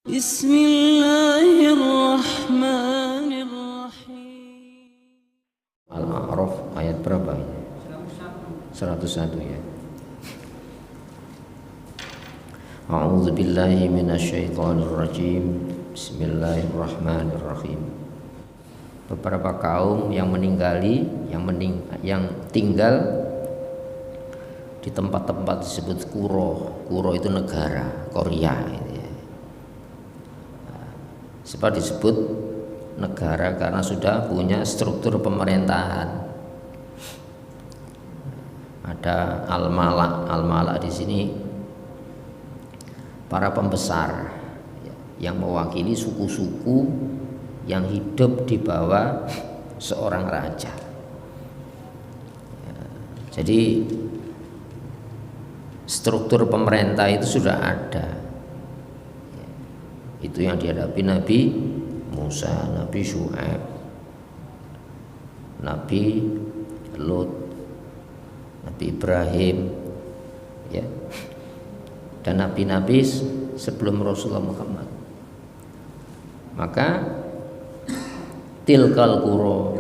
Bismillahirrahmanirrahim. Al-A'raf ayat berapa ini? 101 ya. A'udzu billahi minasyaitonir rajim. Bismillahirrahmanirrahim. Beberapa kaum yang tinggal di tempat-tempat disebut Kuro. Kuro itu negara, Korea gitu ya. Sebab disebut negara karena sudah punya struktur pemerintahan. Ada al-malak di sini para pembesar yang mewakili suku-suku yang hidup di bawah seorang raja. Jadi struktur pemerintah itu sudah ada. Itu yang dihadapi Nabi Musa, Nabi Syu'aib, Nabi Lut, Nabi Ibrahim, ya, dan nabi-nabi sebelum Rasulullah Muhammad. Maka tilkal qura,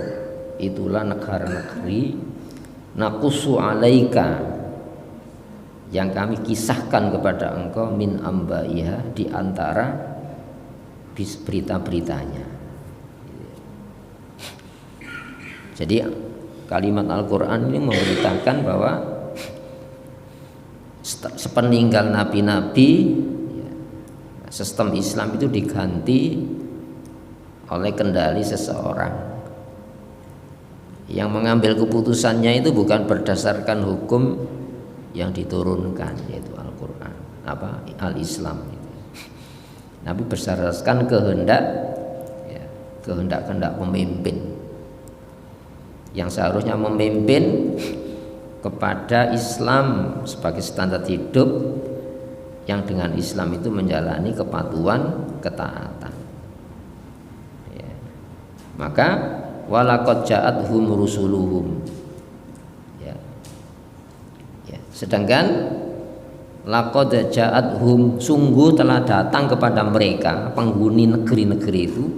itulah negara-negeri, naqussu alaika, yang kami kisahkan kepada engkau, min ambaiha, di antara berita-beritanya. Jadi kalimat Al-Quran ini memberitakan bahwa sepeninggal nabi-nabi, sistem Islam itu diganti oleh kendali seseorang yang mengambil keputusannya itu bukan berdasarkan hukum yang diturunkan, yaitu Al-Quran, Al-Islam. Nabi berdasarkan kehendak pemimpin yang seharusnya memimpin kepada Islam sebagai standar hidup, yang dengan Islam itu menjalani kepatuhan, ketaatan. Ya. Maka walaqad ja'athum rusuluhum. Ya. Ya. Sedangkan laqad ja'athum, sungguh telah datang kepada mereka, penghuni negeri-negeri itu.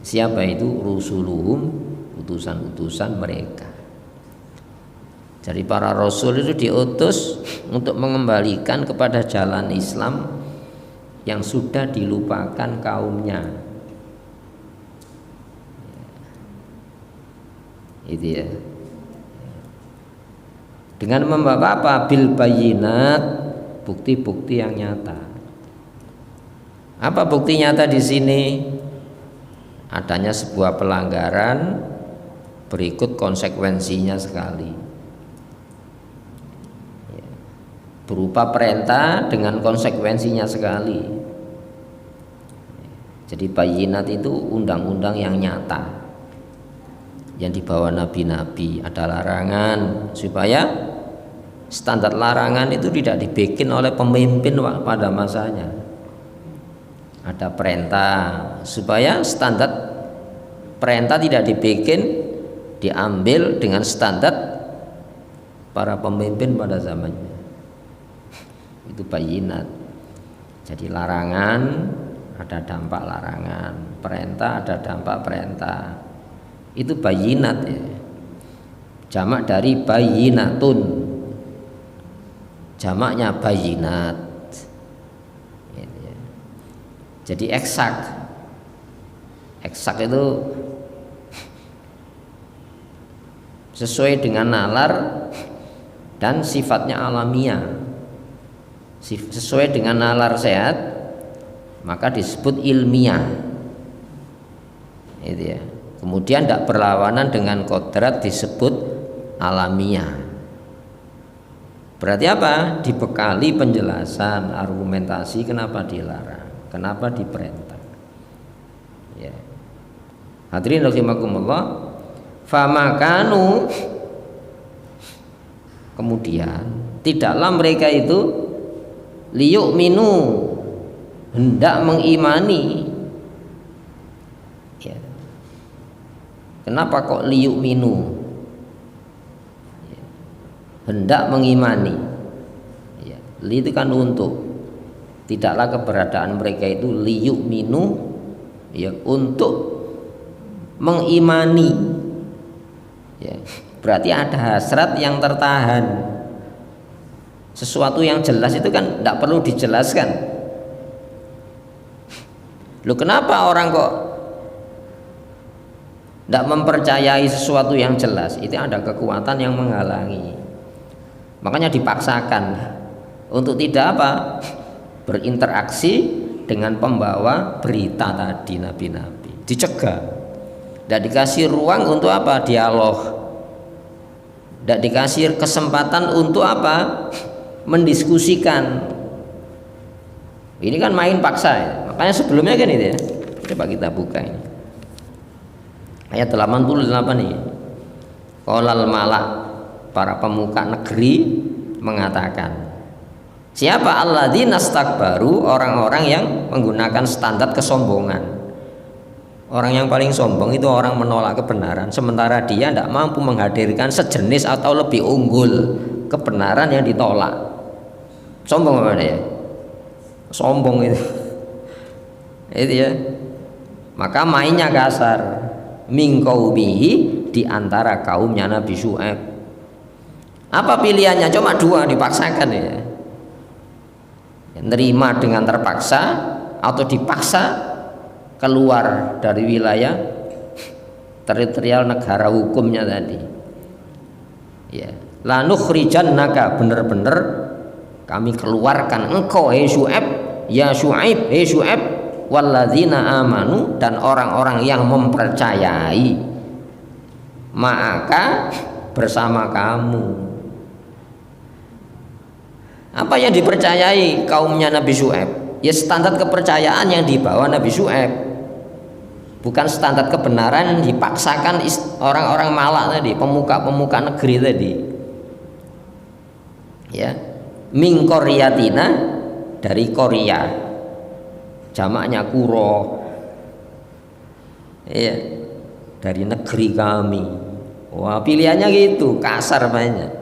Siapa itu? Rusuluhum, utusan-utusan mereka. Jadi para rasul itu diutus untuk mengembalikan kepada jalan Islam yang sudah dilupakan kaumnya. Itu ya. Dengan membawa apa? Bil bayinat, bukti-bukti yang nyata. Apa bukti nyata di sini? Adanya sebuah pelanggaran berikut konsekuensinya sekali. Berupa perintah dengan konsekuensinya sekali. Jadi bayinat itu undang-undang yang nyata yang dibawa nabi-nabi. Ada larangan supaya standar larangan itu tidak dibikin oleh pemimpin pada masanya. Ada perintah supaya standar perintah tidak dibikin, diambil dengan standar para pemimpin pada zamannya. Itu bayinat. Jadi larangan ada dampak larangan, perintah ada dampak perintah. Itu bayinat ya. Jamak dari bayinatun, jamaknya bayinat. Jadi eksak itu sesuai dengan nalar dan sifatnya alamiah. Sesuai dengan nalar sehat maka disebut ilmiah. Itu ya. Kemudian tidak berlawanan dengan kodrat disebut alamiah. Berarti apa? Dibekali penjelasan, argumentasi kenapa dilarang, kenapa diperintah. Ya. Hadirin rahimakumullah, famakanu, kemudian tidaklah mereka itu liyu'minu, hendak mengimani. Ya. Kenapa kok liyu'minu? Ya. Hendak mengimani. Ya. Li itu kan untuk. tidaklah keberadaan mereka itu liyu'minu, ya, untuk mengimani, ya. Berarti ada hasrat yang tertahan. Sesuatu yang jelas itu kan tidak perlu dijelaskan. Loh, kenapa orang kok tidak mempercayai sesuatu yang jelas? Itu ada kekuatan yang menghalangi. Makanya dipaksakan untuk tidak apa? Berinteraksi dengan pembawa berita tadi, nabi-nabi. Dicegah. Tidak dikasih ruang untuk apa? Dialog. Tidak dikasih kesempatan untuk apa? Mendiskusikan. Ini kan main paksa ya. Makanya sebelumnya kan itu ya. Coba kita buka ini. Ayat 88 nih. Qolal malak, para pemuka negeri mengatakan, siapa alladzina astakbaru, orang-orang yang menggunakan standar kesombongan. Orang yang paling sombong itu orang menolak kebenaran, sementara dia tidak mampu menghadirkan sejenis atau lebih unggul kebenaran yang ditolak. Sombong apa ya? Sombong itu. Itu ya. Maka mainnya kasar. Min qaumihi, di antara kaumnya Nabi Syuaib. Apa pilihannya? Cuma dua, dipaksakan ya. Nerima dengan terpaksa atau dipaksa keluar dari wilayah teritorial negara hukumnya tadi. Ya, la nukhrijannaka, bener-bener kami keluarkan engkau Syuaib, ya Syuaib, Syuaib, walladzina amanu, dan orang-orang yang mempercayai, maka bersama kamu. Apa yang dipercayai kaumnya Nabi Syuaib? Ya standar kepercayaan yang dibawa Nabi Syuaib, bukan standar kebenaran yang dipaksakan orang-orang malak tadi, pemuka-pemuka negeri tadi. Ya, min Koryatina, dari Korea, jamaknya Kuro. Ya, dari negeri kami. Wah, pilihannya gitu, kasar banyak.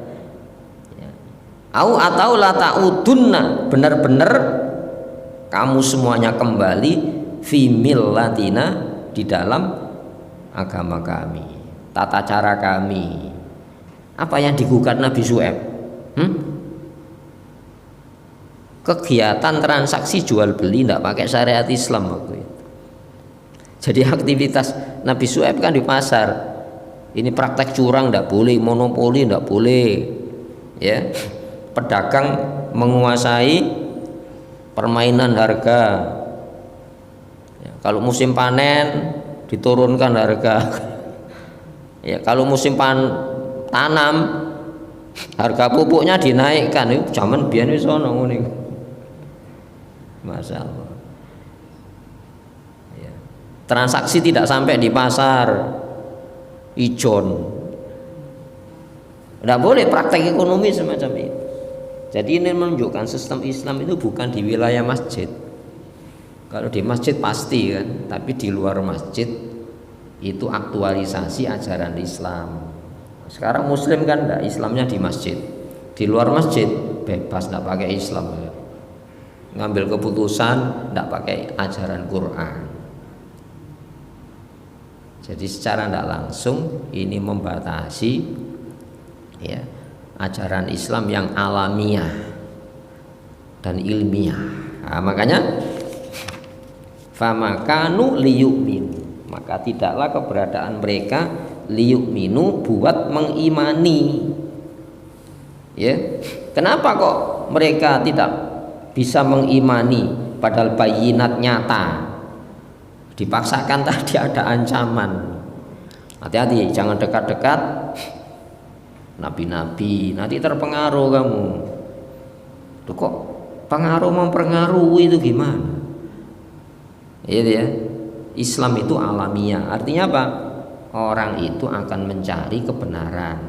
Atau la ta'udunna, benar-benar kamu semuanya kembali fi millatina, di dalam agama kami, tata cara kami. Apa yang digugat Nabi Syuaib? Kegiatan transaksi jual beli tidak pakai syariat Islam waktu itu. Jadi aktivitas Nabi Syuaib kan di pasar. Ini praktek curang tidak boleh, monopoli tidak boleh, ya. Pedagang menguasai permainan harga. Ya, kalau musim panen diturunkan harga. Ya, kalau musim tanam harga pupuknya dinaikkan. Itu zaman biyen wis ono ngene. Masyaallah. Ya. Transaksi tidak sampai di pasar ijon. Tidak boleh praktek ekonomi semacam itu. Jadi ini menunjukkan sistem Islam itu bukan di wilayah masjid. Kalau di masjid pasti kan, tapi di luar masjid itu aktualisasi ajaran Islam. Sekarang Muslim kan enggak, Islamnya di masjid. Di luar masjid bebas, enggak pakai Islam. Ngambil keputusan enggak pakai ajaran Quran. Jadi secara enggak langsung ini membatasi, ya, ajaran Islam yang alamiah dan ilmiah. Nah, makanya famakanu liyu'minu, maka tidaklah keberadaan mereka liyu'minu, buat mengimani. Ya, kenapa kok mereka tidak bisa mengimani padahal bayinat nyata? Dipaksakan tadi, ada ancaman. Hati-hati, jangan dekat-dekat nabi-nabi, nanti terpengaruh kamu. Tuh, kok pengaruh mempengaruhi itu gimana? Iya ya. Islam itu alamiah. Artinya apa? Orang itu akan mencari kebenaran.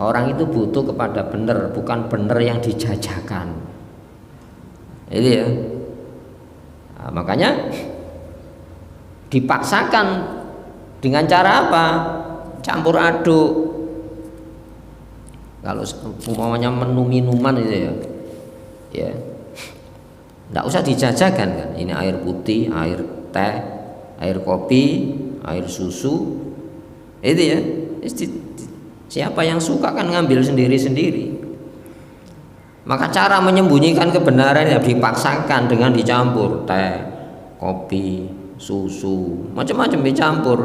Orang itu butuh kepada benar, bukan benar yang dijajakan. Itu ya. Nah, makanya dipaksakan dengan cara apa? Campur aduk. Kalau umpamanya menu minuman itu ya, ya, Tidak usah dijajakan kan. Ini air putih, air teh, air kopi, air susu. Itu ya. Siapa yang suka kan ngambil sendiri-sendiri. Maka cara menyembunyikan kebenaran ya dipaksakan dengan dicampur teh, kopi, susu, macam-macam dicampur.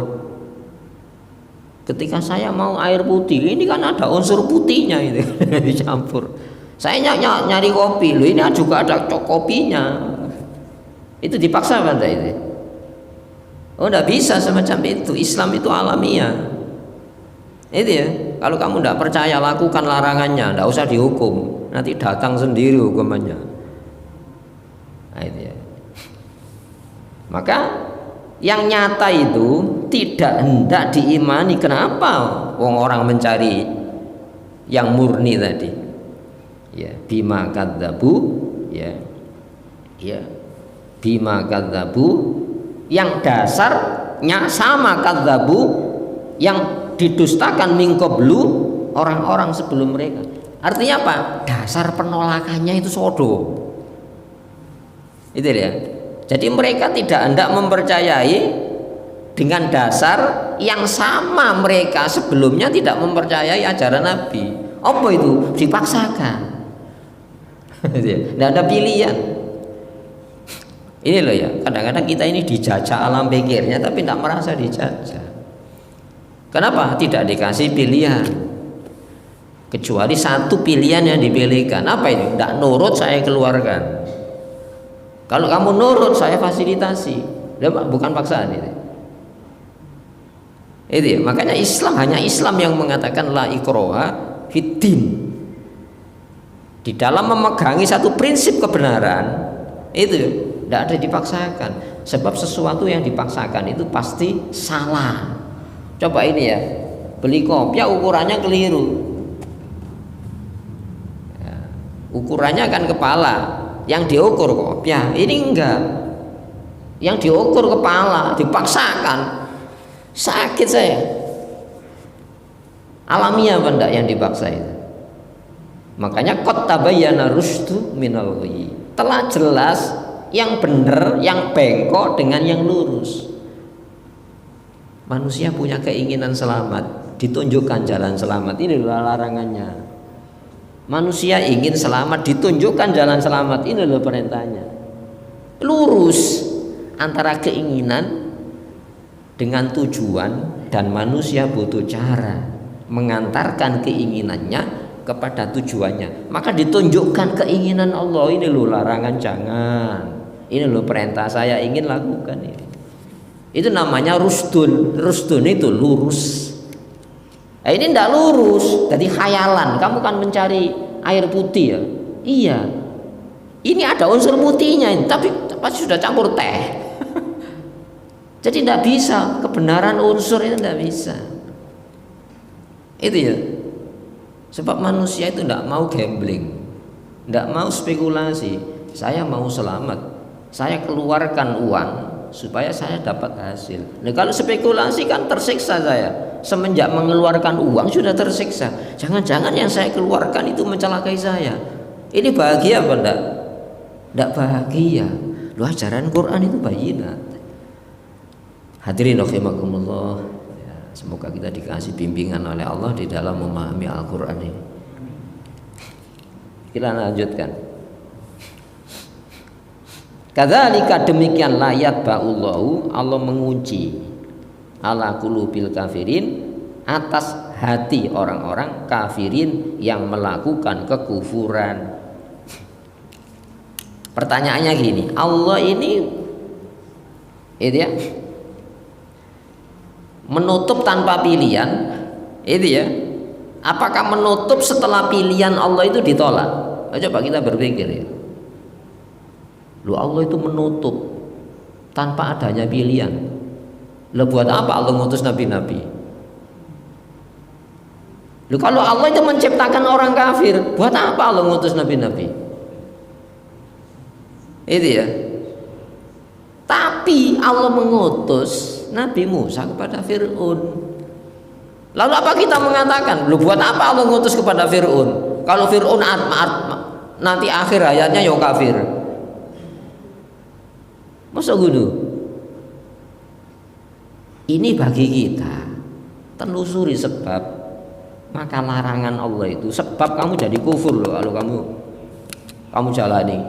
Ketika saya mau air putih, ini kan ada unsur putihnya itu dicampur. Saya nyari kopi, loh ini juga ada kopinya. Itu dipaksa kan itu? Oh, enggak bisa semacam itu. Islam itu alamiah. Itu ya. Kalau kamu tidak percaya, lakukan larangannya, tidak usah dihukum. Nanti datang sendiri hukumannya. Nah, itu ya. Maka yang nyata itu tidak hendak diimani. Kenapa? Wong orang mencari yang murni tadi. Ya, bima kadzabu, ya. Ya. Bima kadzabu yang dasarnya sama kadzabu yang didustakan min qablu orang-orang sebelum mereka. Artinya apa? Dasar penolakannya itu sodo. Itu ya. Jadi mereka tidak hendak mempercayai dengan dasar yang sama mereka sebelumnya tidak mempercayai ajaran Nabi. Apa itu? Dipaksakan. Tidak ada pilihan. Ini loh ya. Kadang-kadang kita ini dijajah alam pikirnya tapi tidak merasa dijajah. Kenapa? Tidak dikasih pilihan. Kecuali satu pilihan yang dipilihkan. Apa itu? Tidak nurut saya keluarkan. Kalau kamu nurut saya fasilitasi. Bukan paksaan itu. Itu ya. Makanya Islam hanya Islam yang mengatakan la ikraha fiddin. Di dalam memegangi satu prinsip kebenaran itu tidak ada dipaksakan. Sebab sesuatu yang dipaksakan itu pasti salah. Coba ini ya, beli kopiah ukurannya keliru. Ya, ukurannya kan kepala, yang diukur kopiah. Ini enggak. Yang diukur kepala, dipaksakan. Sakit saya. Alamiah apa enggak yang dipaksa itu? Makanya qad tabayyana rusdu minal ghayy. Telah jelas yang benar, yang bengkok dengan yang lurus. Manusia punya keinginan selamat, ditunjukkan jalan selamat. Ini adalah larangannya. Manusia ingin selamat, ditunjukkan jalan selamat. Ini adalah perintahnya. Lurus antara keinginan dengan tujuan, dan manusia butuh cara mengantarkan keinginannya kepada tujuannya. Maka ditunjukkan keinginan Allah. Ini loh larangan, jangan. Ini loh perintah, saya ingin lakukan ini. Itu namanya rusdun. Rusdun itu lurus. Ini tidak lurus, jadi khayalan. Kamu kan mencari air putih ya. Iya. Ini ada unsur putihnya, tapi sudah campur teh. Jadi tidak bisa, kebenaran unsur itu tidak bisa. Itu ya. Sebab manusia itu tidak mau gambling, tidak mau spekulasi. Saya mau selamat, saya keluarkan uang supaya saya dapat hasil. Nah, kalau spekulasi kan tersiksa saya. Semenjak mengeluarkan uang sudah tersiksa. Jangan-jangan yang saya keluarkan itu mencelakai saya. Ini bahagia apa enggak? Enggak bahagia. Lu ajaran Quran itu bayinat. Hadirin rahimakumullah. Ya, semoga kita dikasih bimbingan oleh Allah di dalam memahami Al-Quran ini. Kita lanjutkan. Kadzalika demikian layat ba'ullahu, Allah mengunci ala qulubil kafirin, atas hati orang-orang kafirin yang melakukan kekufuran. Pertanyaannya gini, Allah ini itu ya menutup tanpa pilihan, itu ya. Apakah menutup setelah pilihan Allah itu ditolak? Coba kita berpikir ya. Lu Allah itu menutup tanpa adanya pilihan. Lu buat apa Allah ngutus nabi-nabi? Lu kalau Allah itu menciptakan orang kafir, buat apa Allah ngutus nabi-nabi? Itu ya. Tapi Allah mengutus Nabi Musa kepada Fir'aun. Lalu apa kita mengatakan? Lu buat apa Allah ngutus kepada Fir'aun? Kalau Fir'aun nanti akhir hayatnya ya kafir. Masa gitu? Ini bagi kita telusuri sebab, maka larangan Allah itu sebab kamu jadi kufur loh kalau kamu jalani.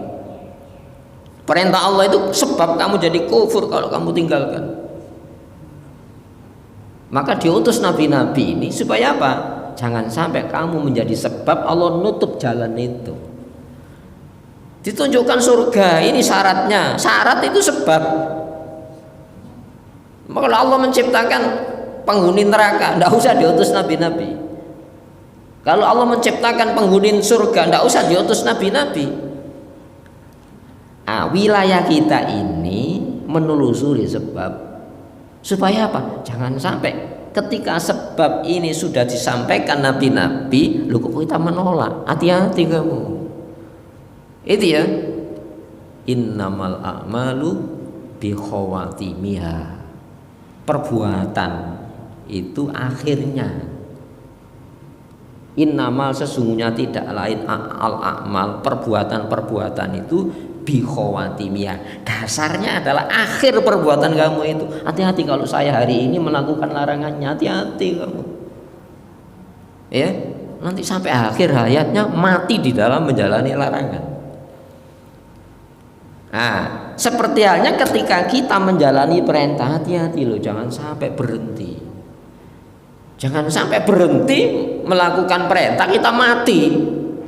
Perintah Allah itu sebab kamu jadi kufur kalau kamu tinggalkan. Maka diutus nabi-nabi ini supaya apa? Jangan sampai kamu menjadi sebab Allah nutup jalan itu. Ditunjukkan surga, ini syaratnya. Syarat itu sebab. Maka kalau Allah menciptakan penghuni neraka, tidak usah diutus nabi-nabi. Kalau Allah menciptakan penghuni surga, tidak usah diutus nabi-nabi. Wilayah kita ini menelusuri sebab, supaya apa? Jangan sampai ketika sebab ini sudah disampaikan nabi-nabi, lu kok kita menolak? Hati-hati kamu. Itu ya. Innamal a'malu bi khawatimiha. Perbuatan itu akhirnya. Innamal sesungguhnya tidak lain al-a'mal, perbuatan-perbuatan itu bi khawatimiha. Dasarnya adalah akhir perbuatan kamu itu. Hati-hati kalau saya hari ini melakukan larangannya, hati-hati kamu. Ya, nanti sampai akhir hayatnya mati di dalam menjalani larangan. Nah, seperti halnya ketika kita menjalani perintah, hati-hati loh, jangan sampai berhenti. Jangan sampai berhenti melakukan perintah kita mati.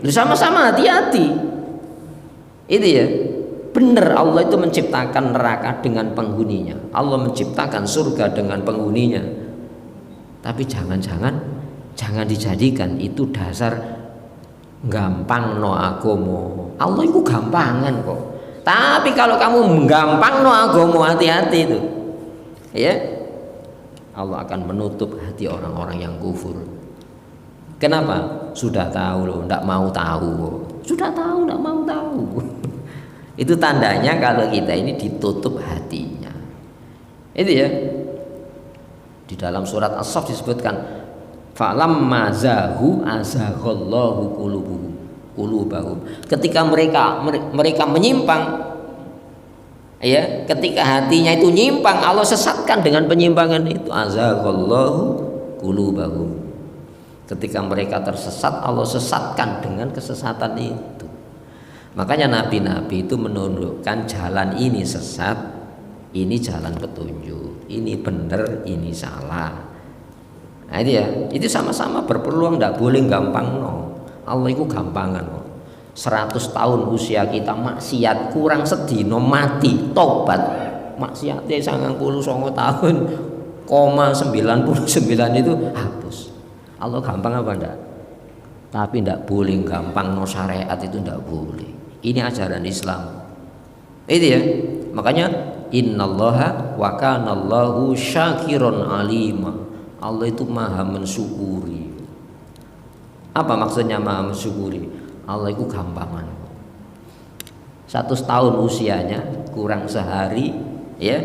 Sama-sama hati-hati. Itu ya. Benar, Allah itu menciptakan neraka dengan penghuninya. Allah menciptakan surga dengan penghuninya. Tapi jangan dijadikan itu dasar gampang no agomo. Allah itu gampangan kok. Tapi kalau kamu menggampang no agama, hati-hati itu, ya, Allah akan menutup hati orang-orang yang kufur. Kenapa? Sudah tahu loh, tidak mau tahu. Sudah tahu, tidak mau tahu. Itu tandanya kalau kita ini ditutup hatinya. Itu ya. Di dalam surat As-Saff disebutkan, falamma zahu azaghallahu qulubahum. Ketika mereka menyimpang, ya, ketika hatinya itu nyimpang, Allah sesatkan dengan penyimpangan itu. Azaghallahu qulubahum. Ketika mereka tersesat, Allah sesatkan dengan kesesatan itu. Makanya nabi-nabi itu menunjukkan jalan ini sesat, ini jalan petunjuk, ini benar, ini salah. Nah itu ya, itu sama-sama berpeluang, tidak boleh gampang no. Allah itu gampangan kok. 100 tahun usia kita maksiat kurang sedino mati tobat. Maksiatnya 99 tahun, 99 itu hapus. Allah gampang apa enggak? Tapi enggak boleh gampang no, syariat itu enggak boleh. Ini ajaran Islam. Itu ya. Makanya innallaha wa kanallahu syakiron alima. Allah itu maha mensyukuri. Apa maksudnya maha mensyukuri? Allah itu gampangan. 100 tahun usianya kurang sehari, ya,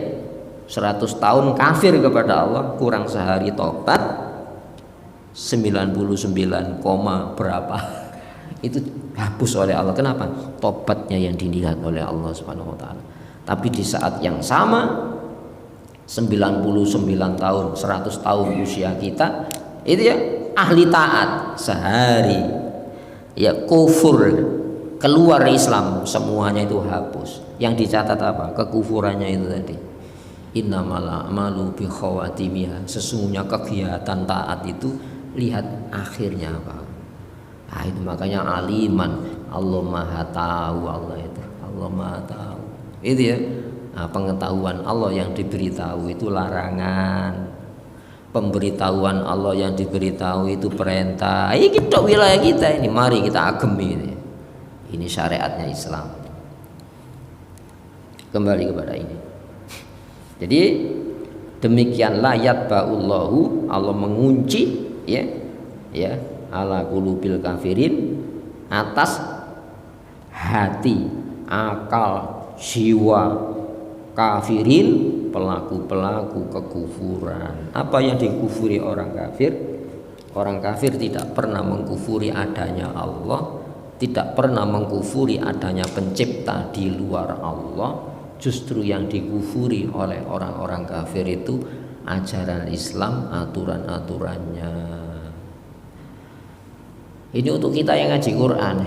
100 tahun kafir kepada Allah kurang sehari tobat, 99, berapa itu hapus oleh Allah. Kenapa? Tobatnya yang dilihat oleh Allah Subhanahu wa taala. Tapi di saat yang sama 99 tahun, 100 tahun usia kita itu ya ahli taat sehari, ya kufur, keluar Islam, semuanya itu hapus. Yang dicatat apa? Kekufurannya itu tadi. Innamal a'malu bi khawatimiha. Sesungguhnya kegiatan taat itu lihat akhirnya apa. Nah, itu makanya aliman, Allah maha tahu. Allah itu Allah maha tahu. Itu ya. Nah, pengetahuan Allah yang diberitahu itu larangan. Pemberitahuan Allah yang diberitahu itu perintah. Ini kita wilayah kita ini, mari kita agemi ini. Ini syariatnya Islam. Kembali kepada ini. Jadi demikianlah yatba'ullahu, Allah mengunci, ya, ala qulubil kafirin, atas hati, akal, jiwa kafirin, pelaku-pelaku kekufuran. Apa yang dikufuri orang kafir? Orang kafir tidak pernah mengkufuri adanya Allah, tidak pernah mengkufuri adanya pencipta di luar Allah, Justru yang dikufuri oleh orang-orang kafir itu ajaran Islam, aturan-aturannya. Ini untuk kita yang ngaji Quran.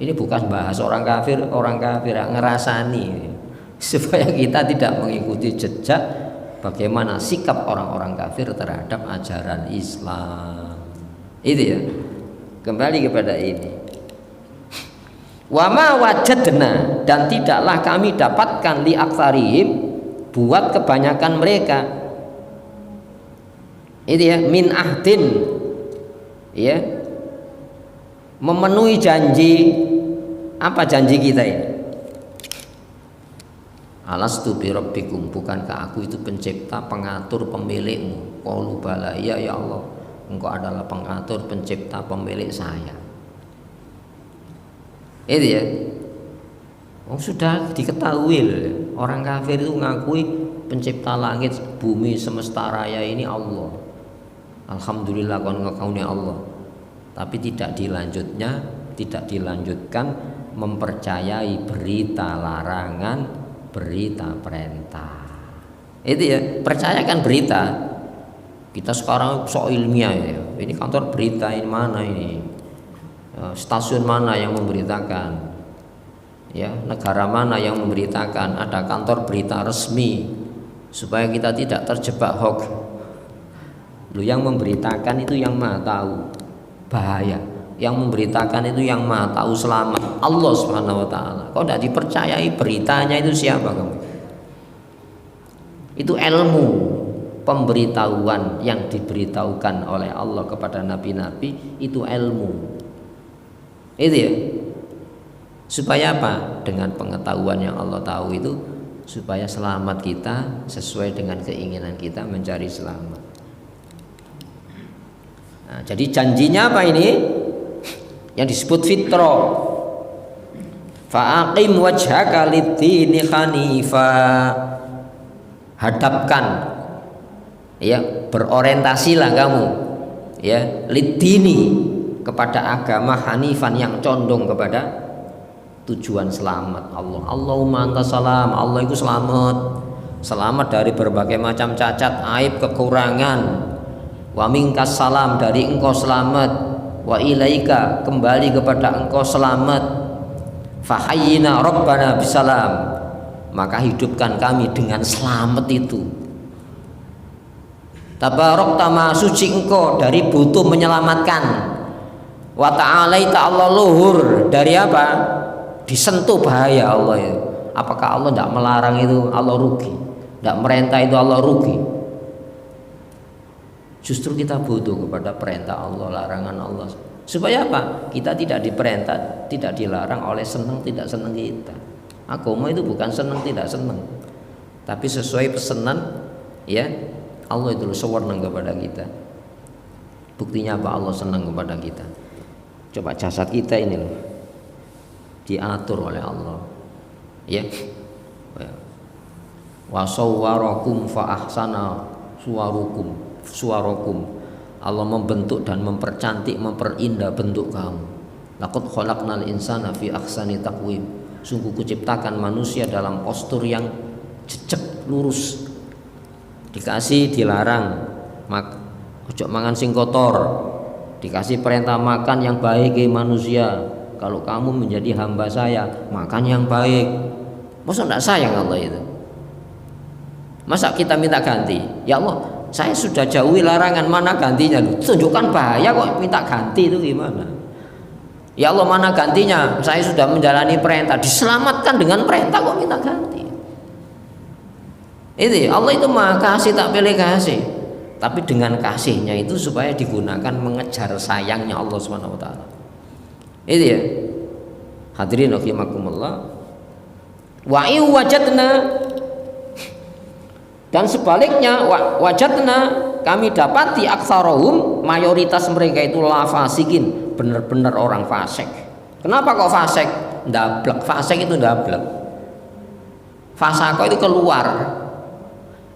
Ini bukan bahas orang kafir ngerasani, supaya kita tidak mengikuti jejak bagaimana sikap orang-orang kafir terhadap ajaran Islam. Itu ya. Kembali kepada ini. Wa ma wajadna, dan tidaklah kami dapatkan li aktsarihim buat kebanyakan mereka. Itu ya, min ahdin, ya, memenuhi janji. Apa janji kita ini? Alastu bi rabbikum, bukankah aku itu pencipta, pengatur, pemilikmu? Qalu bala, ya Allah, engkau adalah pengatur, pencipta, pemilik saya. Itu ya. Sudah diketahui orang kafir itu ngakui pencipta langit, bumi, semesta raya ini Allah. Alhamdulillah kon ngakauni Allah. Tapi tidak dilanjutkan mempercayai berita larangan, berita perintah. Itu ya, percayakan berita. Kita sekarang sok ilmiah ya. Ini kantor berita ini mana ini? Stasiun mana yang memberitakan? Ya, negara mana yang memberitakan? Ada kantor berita resmi supaya kita tidak terjebak hoax. Lu yang memberitakan itu yang Maha tahu bahaya. Yang memberitakan itu yang Maha tahu selamat, Allah Subhanahu wa taala. Kau tidak dipercayai beritanya itu siapa kamu? Itu ilmu pemberitahuan yang diberitahukan oleh Allah kepada nabi-nabi, itu ilmu. Itu ya. Supaya apa? Dengan pengetahuan yang Allah tahu itu, supaya selamat kita sesuai dengan keinginan kita mencari selamat. Nah, jadi janjinya apa ini? Yang disebut fitrah. Fa'aqim wajhaka lid-dini hanifa. Hadapkan, ya, berorientasilah kamu, ya, lid-dini, kepada agama hanifan yang condong kepada tujuan selamat Allah. Allahumma anta salam, Allah itu selamat dari berbagai macam cacat, aib, kekurangan. Wa minkas salam, dari engkau selamat. Wa ilaika, kembali kepada engkau selamat. Fahayyina rabbana bisalam, maka hidupkan kami dengan selamat itu. Tabarakta, maha suci engkau dari butuh menyelamatkan. Wa ta'alaita, Allah luhur dari apa? Disentuh bahaya Allah itu. Apakah Allah tidak melarang itu Allah rugi? Tidak merintah itu Allah rugi? Justru kita butuh kepada perintah Allah, larangan Allah. Supaya apa? Kita tidak diperintah, tidak dilarang oleh senang tidak senang kita. Agama itu bukan senang tidak senang, tapi sesuai pesanan, ya, Allah itu sewenang kepada kita. Buktinya apa? Allah senang kepada kita. Coba jasad kita ini loh, diatur oleh Allah, ya. Wa sawwarakum fa ahsana suwarakum. Allah membentuk dan mempercantik, memperindah bentuk kamu. Laqad khalaqnal insana fi ahsani taqwim. Sungguh kuciptakan manusia dalam postur yang jejak lurus. Dikasih dilarang, ojo mangan sing kotor. Dikasih perintah makan yang baik manusia. Kalau kamu menjadi hamba saya, makan yang baik. Masa tidak sayang Allah itu? Masa kita minta ganti? Ya Allah, saya sudah jauhi larangan, mana gantinya? Tunjukkan bahaya kok minta ganti, itu gimana? Ya Allah, mana gantinya? Saya sudah menjalani perintah, diselamatkan dengan perintah kok minta ganti? Itu Allah itu maha kasih, tak pilih kasih. Tapi dengan kasihnya itu supaya digunakan mengejar sayangnya Allah Subhanahu wa taala. Itu ya. Hadirin rahimakumullah. Wa wajadna, dan sebaliknya wajadna, kami dapati aktsarahum, mayoritas mereka itu lafasikin, benar-benar orang fasik. Kenapa kok fasik? Ndablek. Fasik itu ndablek. Fasako itu keluar.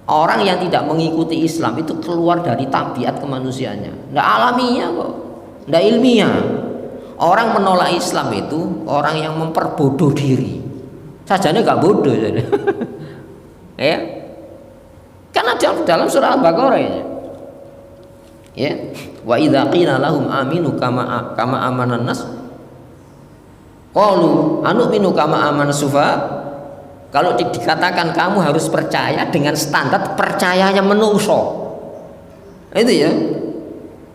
Orang yang tidak mengikuti Islam itu keluar dari tabiat kemanusiaannya. Nggak alamiah kok, nggak ilmiah. Orang menolak Islam itu orang yang memperbodoh diri. Sajane gak bodoh jadi. Ya. Kan ada dalam surah Al-Baqarah ya. Ya. Wa idza qila lahum aminu kama amanan nas qalu anu'minu kama amanas sufa. Kalau dikatakan kamu harus percaya dengan standar percayanya menungso. Itu ya.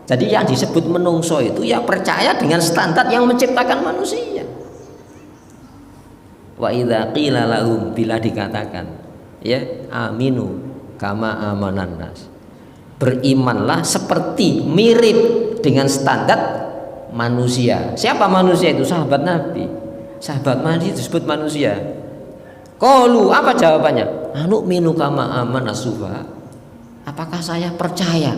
Jadi yang disebut menungso itu ya percaya dengan standar yang menciptakan manusia. Wa idza qila lahum, bila dikatakan ya aminu kama amanan nas, berimanlah seperti mirip dengan standar manusia. Siapa manusia itu? Sahabat Nabi. Sahabat Nabi disebut manusia. Qalu, apa jawabannya? Anu'minu kama amanas sufa. Apakah saya percaya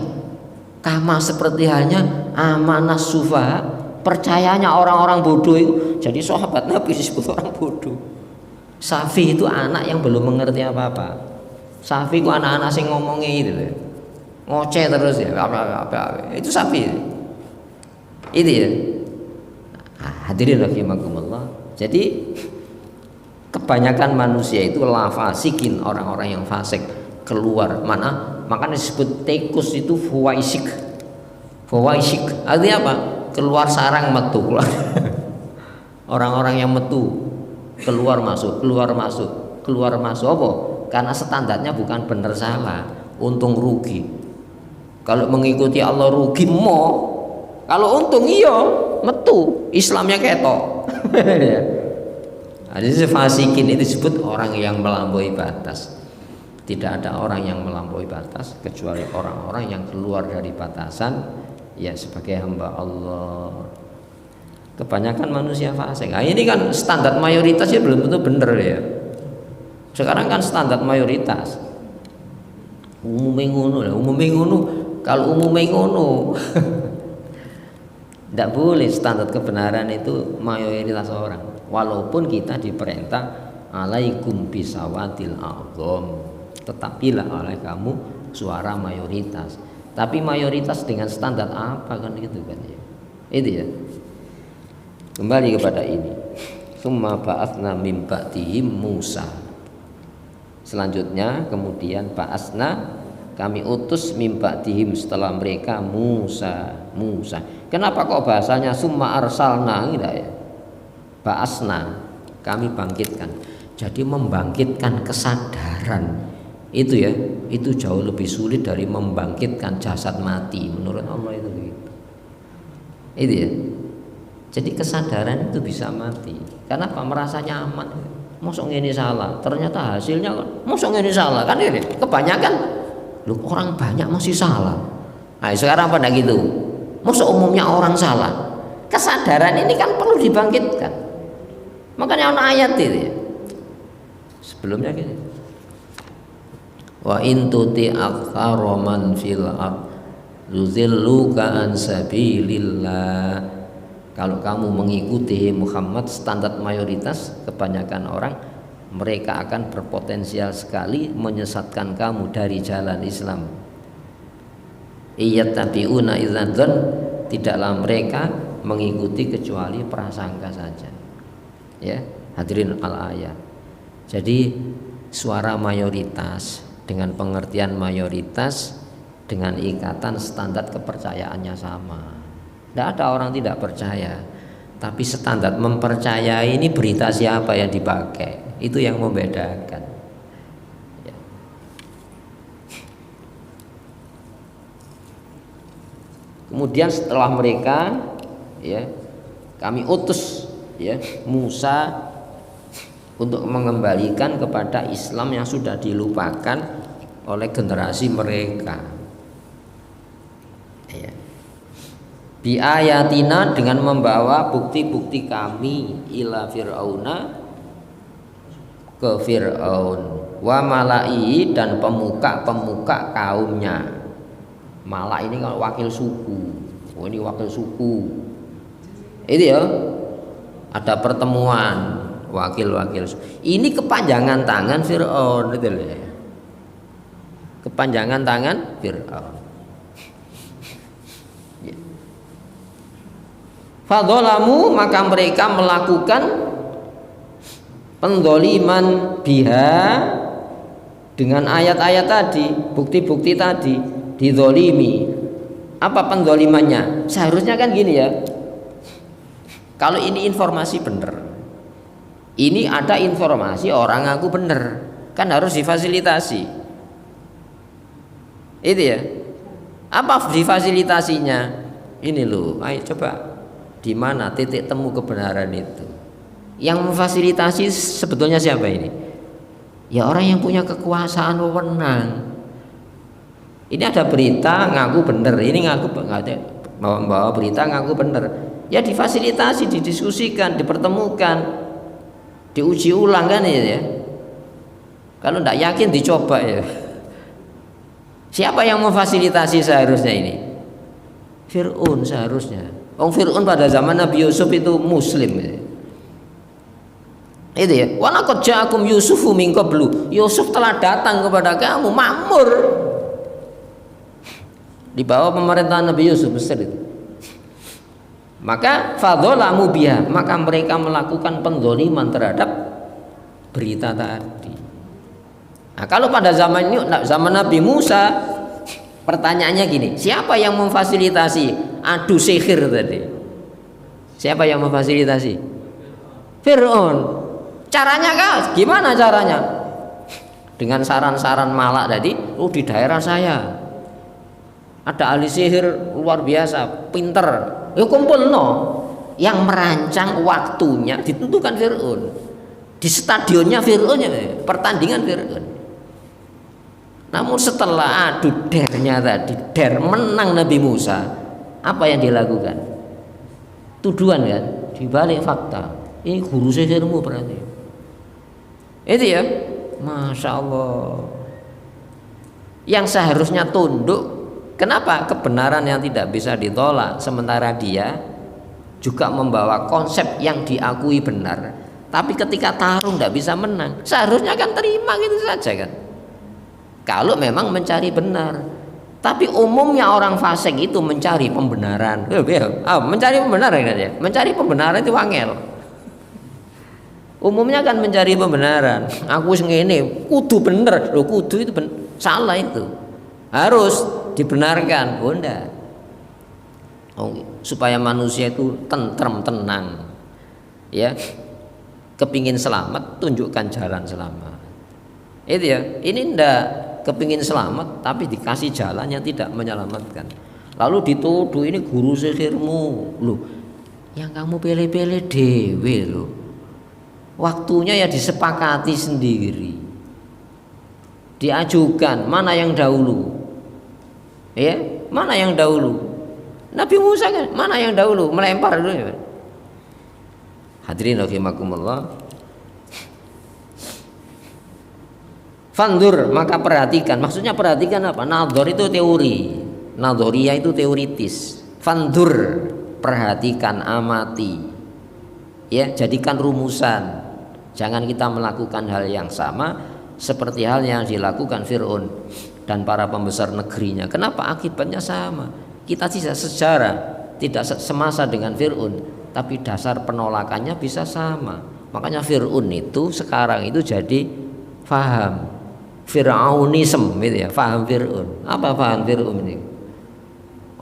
kama seperti hanya amanas sufa, percayanya orang-orang bodoh itu? Jadi sahabat Nabi disebut orang bodoh. Safi itu anak yang belum mengerti apa-apa. Safi itu anak-anak sing ngomongnya itu, ngoceh terus ya, apa. Itu safi. Itu ya. Hadirin rahimakumullah. Jadi kebanyakan manusia itu lafasikin, orang-orang yang fasik keluar mana? Makanya disebut tikus itu fawaisik. Fawaisik artinya apa? Keluar sarang metu. Orang-orang yang metu keluar masuk apa? Karena standarnya bukan benar salah, untung rugi. Kalau mengikuti Allah rugi mo, kalau untung iya metu, Islamnya ketok. Jadi fasikin itu disebut orang yang melampaui batas. Tidak ada orang yang melampaui batas kecuali orang-orang yang keluar dari batasan ya sebagai hamba Allah. Kebanyakan manusia fasik. Nah, ini kan standar mayoritas ya belum tentu benar ya. Sekarang kan standar mayoritas. Umumnya ngono. Kalau umumnya ngono, tidak boleh standar kebenaran itu mayoritas orang. Walaupun kita diperintah alaikum bisawatil a'dham, tetapilah oleh kamu suara mayoritas. Tapi mayoritas dengan standar apa kan gitu kan ya. Itu ya. Kembali kepada ini. Summa ba'atsna min ba'dihim Musa. Selanjutnya kemudian ba'atsna, kami utus min ba'dihim setelah mereka Musa. Kenapa kok bahasanya summa arsalna gitu ya? Ba'atsna, kami bangkitkan. Jadi membangkitkan kesadaran itu ya, itu jauh lebih sulit dari membangkitkan jasad mati menurut Allah itu gitu. Itu ya. Jadi kesadaran itu bisa mati. Karena apa? Merasa nyaman. Mosok ini salah, ternyata hasilnya mosok ini salah kan ini. Kebanyakan lu orang banyak masih salah. Nah, sekarang pada gitu. Mosok umumnya orang salah. Kesadaran ini kan perlu dibangkitkan. Makanya ada ayat itu ya. Sebelumnya gini. Wa in tuti aktsara man fil ard yuzilluka an sabilillah. Kalau kamu mengikuti Muhammad standar mayoritas, kebanyakan orang mereka akan berpotensial sekali menyesatkan kamu dari jalan Islam. Iyattabi'una idzan, tidaklah mereka mengikuti kecuali prasangka saja. Ya, hadirin al-ayat. Jadi suara mayoritas dengan pengertian mayoritas dengan ikatan standar kepercayaannya sama. Tidak ada orang tidak percaya, tapi standar mempercayai ini berita siapa yang dipakai, itu yang membedakan. Ya. Kemudian setelah mereka, ya, kami utus ya Musa untuk mengembalikan kepada Islam yang sudah dilupakan oleh generasi mereka. Ya. Bi ayatina, dengan membawa bukti-bukti kami ila fir'auna, ke Fir'aun, wa mala'i, dan pemuka-pemuka kaumnya. Malak ini kalau wakil suku. Oh, ini wakil suku. Itu ya. Ada pertemuan wakil-wakil suku. Ini kepanjangan tangan Fir'aun itu ya. Kepanjangan tangan Fir'aun. Fadzalamu, maka mereka melakukan Pendzaliman biha, dengan ayat-ayat tadi, bukti-bukti tadi, didzalimi. Apa pendzalimannya? Seharusnya kan gini ya. Kalau ini informasi benar, ini ada informasi orang ngaku benar, kan harus difasilitasi. Itu ya. Apa difasilitasinya? Ini loh, ayo coba di mana titik temu kebenaran itu? Yang memfasilitasi sebetulnya siapa ini? Ya orang yang punya kekuasaan wewenang. Ini ada berita ngaku benar, ini ngaku bawa berita ngaku benar. Ya difasilitasi, didiskusikan, dipertemukan, diuji ulang kan ya. Kalau tidak yakin dicoba ya. Siapa yang memfasilitasi seharusnya ini? Fir'aun seharusnya. Fir'aun pada zaman Nabi Yusuf itu muslim ya. Itu ya. Wa laqad ja'akum Yusufu min qablu. Yusuf telah datang kepada kamu makmur. Di bawah pemerintahan Nabi Yusuf Mesir itu. Maka fadzalamu biha, maka mereka melakukan pendzaliman terhadap berita tadi. Nah, kalau pada zaman ini, zaman Nabi Musa, pertanyaannya gini, siapa yang memfasilitasi adu sihir tadi? Siapa yang memfasilitasi? Fir'aun. Caranya kah? Gimana caranya? Dengan saran-saran malak tadi, di daerah saya ada ahli sihir luar biasa, pinter. Ya kumpul no. Yang merancang waktunya ditentukan Fir'aun. Di stadionnya Fir'aun ya, pertandingan Fir'aun. Namun setelah adu dernya tadi, der menang Nabi Musa, apa yang dilakukan? Tuduhan kan, dibalik fakta. Ini guru sihirmu berarti. Itu ya, Masya Allah. Yang seharusnya tunduk. Kenapa? Kebenaran yang tidak bisa ditolak, sementara dia juga membawa konsep yang diakui benar, tapi ketika tarung tidak bisa menang. Seharusnya kan terima gitu saja kan, kalau memang mencari benar. Tapi umumnya orang fasik itu mencari pembenaran. Mencari pembenaran kan ya, mencari pembenaran itu wangel. Umumnya kan mencari pembenaran. Aku ngene kudu bener, loh kudu itu salah itu. Harus dibenarkan, Bunda. Supaya manusia itu tentrem, tenang. Ya. Kepingin selamat, tunjukkan jalan selamat. Itu ya. Ini ndak kepingin selamat tapi dikasih jalan yang tidak menyelamatkan. Lalu dituduh ini guru sihirmu. Loh, yang kamu pilih-pilih dewe loh. Waktunya ya disepakati sendiri. Diajukan mana yang dahulu. Ya, mana yang dahulu? Nabi Musa kan mana yang dahulu? Melempar dulu ya. Hadirin rahimakumullah. Fandur, maka perhatikan. Maksudnya perhatikan apa? Nadhar itu teori. Nadhoriyah itu teoritis. Fandur, perhatikan, amati. Ya, jadikan rumusan. Jangan kita melakukan hal yang sama seperti hal yang dilakukan Fir'aun dan para pembesar negerinya. Kenapa? Akibatnya sama. Kita tidak sejarah, tidak semasa dengan Fir'aun, tapi dasar penolakannya bisa sama. Makanya Fir'aun itu sekarang itu jadi faham Fir'aunism gitu ya, faham Fir'aun. Apa faham Fir'aun ini?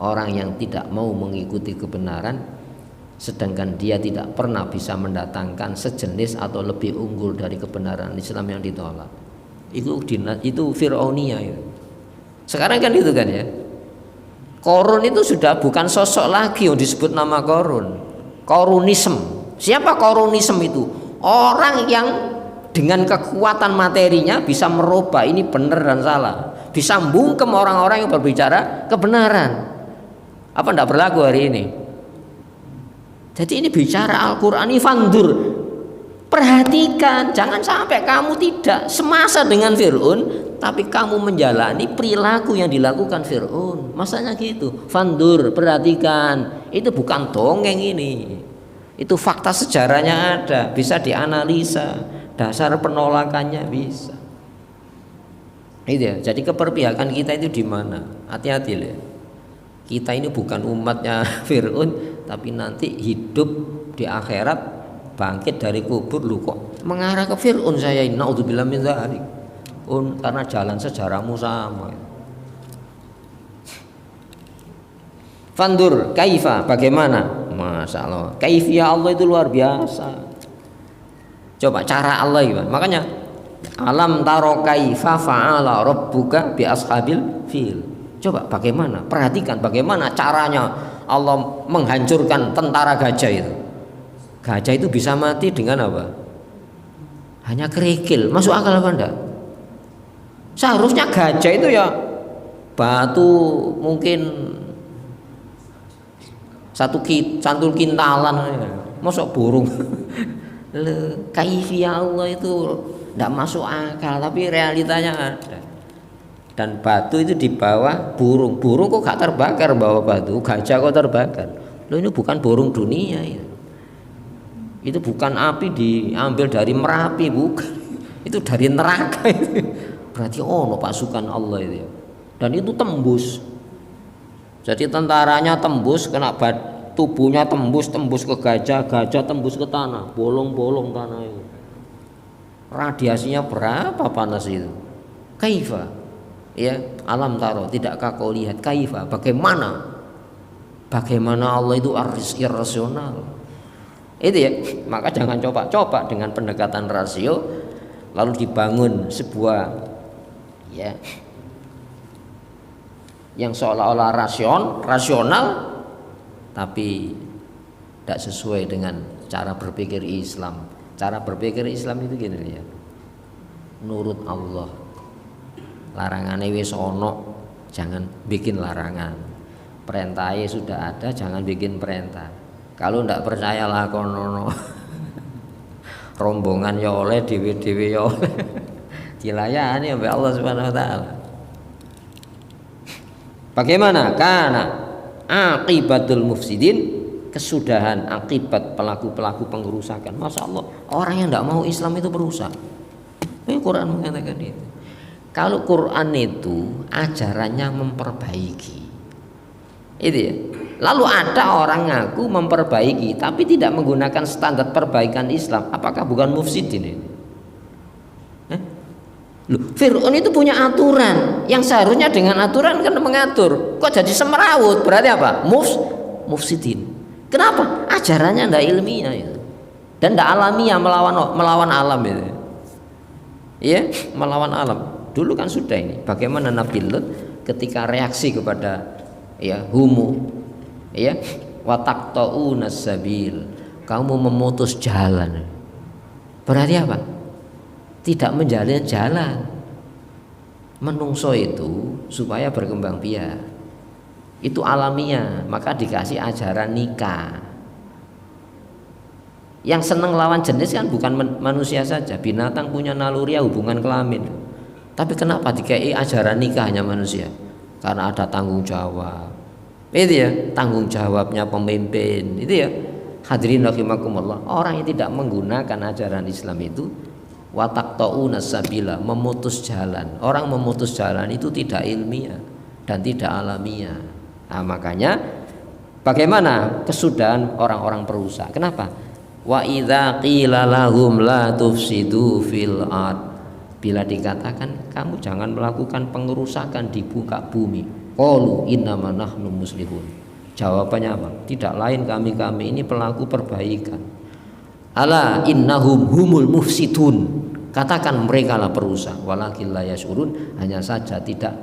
Orang yang tidak mau mengikuti kebenaran, sedangkan dia tidak pernah bisa mendatangkan sejenis atau lebih unggul dari kebenaran Islam yang ditolak. Itu Fir'aunia itu. Sekarang kan itu kan ya. Korun itu sudah bukan sosok lagi yang disebut nama korun. Korunisme. Siapa korunisme itu? Orang yang dengan kekuatan materinya bisa merubah ini benar dan salah. Bisa membungkem orang-orang yang berbicara kebenaran. Apa tidak berlaku hari ini? Jadi ini bicara Al-Quran ini fandur. Perhatikan, jangan sampai kamu tidak semasa dengan Fir'aun, tapi kamu menjalani perilaku yang dilakukan Fir'aun. Masanya gitu. Fandur, perhatikan. Itu bukan dongeng ini. Itu fakta sejarahnya ada, bisa dianalisa. Dasar penolakannya bisa. Itu ya. Jadi keperpihakan kita itu di mana? Hati-hati ya. Kita ini bukan umatnya Fir'aun, tapi nanti hidup di akhirat bangkit dari kubur, lu kok mengarah ke Fir'aun saya ini, naudzubillah min dzalik. Karena jalan sejarahmu sama. Fandur kaifa, bagaimana? Masya Allah, kaifiyah Allah itu luar biasa. Coba cara Allah gimana? Makanya alam taro kaifa fa'ala rabbuka bi ashabil fil. Coba bagaimana? Perhatikan bagaimana caranya Allah menghancurkan tentara gajah itu. Gajah itu bisa mati dengan apa? Hanya kerikil. Masuk akal apa enggak? Seharusnya gajah itu ya batu mungkin satu kintalan, masuk burung. Kaifiyah Allah itu tidak masuk akal, tapi realitanya ada. Dan batu itu di bawah burung kok gak terbakar bawa batu, gajah kok terbakar. Loh, ini bukan burung dunia itu bukan api diambil dari Merapi, bukan. Itu dari neraka itu. Berarti pasukan Allah itu. Dan itu tembus. Jadi tentaranya tembus, kena tubuhnya tembus ke gajah tembus ke tanah, bolong-bolong tanah itu. Radiasinya berapa panas itu? Kaifa? Ya, alam taro, tidakkah kau lihat kaifa? Bagaimana Allah itu irrasional. Itu ya, maka jangan coba-coba dengan pendekatan rasio lalu dibangun sebuah ya yang seolah-olah rasional tapi tidak sesuai dengan cara berpikir Islam. Cara berpikir Islam itu gini ya, nurut Allah, larangannya wis ono, jangan bikin larangan. Perintahnya sudah ada, jangan bikin perintah. Kalau tidak percaya lakonono. Rombongan ya oleh, dewe-dewe ya oleh. Dilayani oleh Allah Subhanahu wa taala. Bagaimana? Karena akibatul mufsidin, kesudahan akibat pelaku-pelaku pengerusakan. Masya Allah, orang yang tidak mau Islam itu berusak. Quran mengatakan itu. Kalau Quran itu ajarannya memperbaiki, itu ya. Lalu ada orang ngaku memperbaiki tapi tidak menggunakan standar perbaikan Islam, apakah bukan mufsidin ini? Fir'aun itu punya aturan yang seharusnya dengan aturan kan mengatur, kok jadi semerawut, berarti apa? Mufsidin. Kenapa? Ajarannya tidak ilmiah itu, dan tidak alamiah, melawan alam itu. Ya, melawan alam. Dulu kan sudah ini. Bagaimana Nabi Lut ketika reaksi kepada ya humu, ya wataqta'unas sabil, kamu memutus jalan. Berarti apa? Tidak menjalin jalan. Menungso itu supaya berkembang biak itu alamiah, maka dikasih ajaran nikah. Yang senang lawan jenis kan bukan manusia saja, binatang punya naluri hubungan kelamin. Tapi kenapa dikasih ajaran nikah hanya manusia? Karena ada tanggung jawab. Itu ya, tanggung jawabnya pemimpin. Itu ya. Hadirin rahimakumullah, orang yang tidak menggunakan ajaran Islam itu wataqta'unas sabila, memutus jalan. Orang memutus jalan itu tidak ilmiah dan tidak alamiah. Nah, makanya bagaimana kesudahan orang-orang perusak? Kenapa? Wa idza qila lahum la tufsidu fil ard, bila dikatakan kamu jangan melakukan pengerusakan di muka bumi, qalu innama nahnu muslihun. Jawabannya apa? Tidak lain kami ini pelaku perbaikan. Ala innahum humul mufsidun, katakan mereka lah perusak, walakin la yasyurun, hanya saja tidak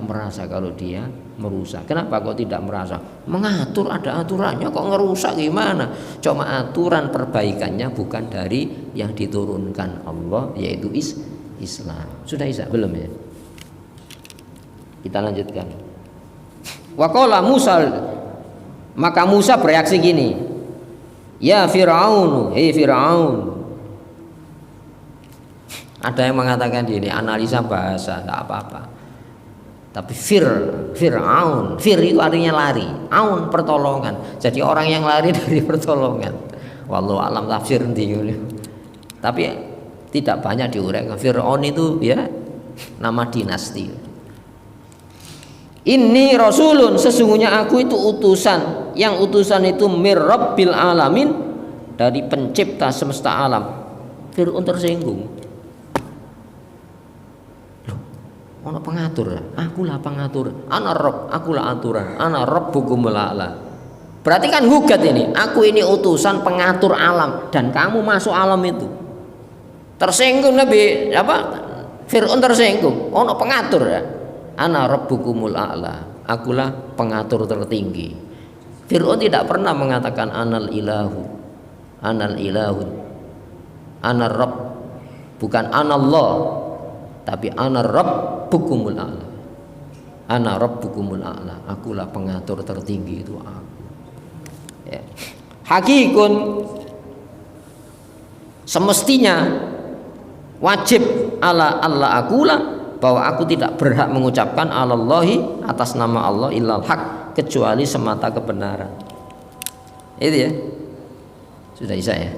merasa kalau dia merusak. Kenapa kok tidak merasa? Mengatur, ada aturannya, kok ngerusak gimana? Cuma aturan perbaikannya bukan dari yang diturunkan Allah, yaitu Islam. Sudah Isa? Belum ya? Kita lanjutkan. Waqala Musa, maka Musa bereaksi gini, ya Fir'aun, hei Fir'aun. Ada yang mengatakan gini, analisa bahasa, tidak apa-apa. Tapi Fir'aun, Fir itu artinya lari, aun pertolongan. Jadi orang yang lari dari pertolongan. Wallahu alam tafsir ini. Tapi tidak banyak diuraikan. Fir'aun itu ya nama dinasti. Inni rasulun, sesungguhnya aku itu utusan. Yang utusan itu mir rabbil alamin, dari pencipta semesta alam. Fir'aun tersinggung. Loh, ono pengatur, akulah pengatur. Ana Rabb, akulah aturan. Ana Rabbukumul a'la. Berarti kan gugat ini, aku ini utusan pengatur alam dan kamu masuk alam itu. Tersinggung Nabi Fir'aun tersinggung. Ono pengatur ya. Ana Rabbukumul a'la. Akulah pengatur tertinggi. Fir'aun tidak pernah mengatakan anal ilahu. Anal ilahun. Anar Rabb. Bukan anallah, tapi anar Rabbukumul a'la. Ana Rabbukumul a'la. Akulah pengatur tertinggi itu aku. Ya. Hakikun, semestinya wajib ala Allah akulah, bahwa aku tidak berhak mengucapkan alallahi, atas nama Allah, illal haq, kecuali semata kebenaran. Itu ya. Sudah Isa ya.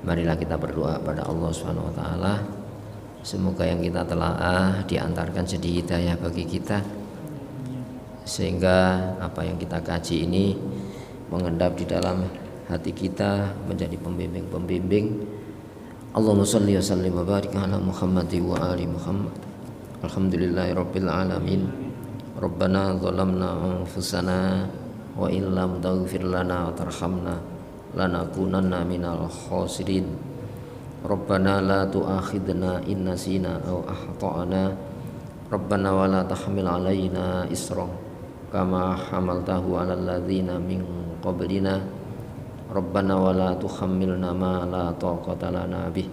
Marilah kita berdoa pada Allah Subhanahu wa taala. Semoga yang kita telaah diantarkan jadi hidayah bagi kita, sehingga apa yang kita kaji ini mengendap di dalam hati kita, menjadi pembimbing-pembimbing. Allahumma shalli wa sallim wa barik ala Muhammad wa ali Muhammad. Alhamdulillahirabbil alamin. Rabbana zalamna anfusana wa illam taghfir lana wa tarhamna lanakunanna minal khasirin. Rabbana la tu'akhidna in nasina aw akhtana. Rabbana wa la tahmil alaina isra kama hamaltahu 'alal ladzina min qablina. Rabbana wa la tuhammilna ma la taqata lana bih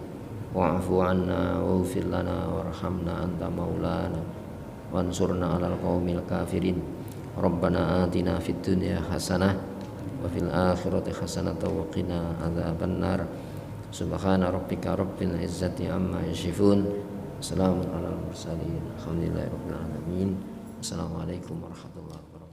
wa'fu 'anna waghfir lana warhamna anta maulana wansurna 'alal qaumil kafirin. Rabbana atina fid dunya hasanah wa fil akhirati hasanah wa qina adzabannar. Subhana rabbika rabbil izzati amma yasifun. Assalamu alal mursalin. Alhamdulillahirabbil alamin. Assalamualaikum warahmatullahi wabarakatuh.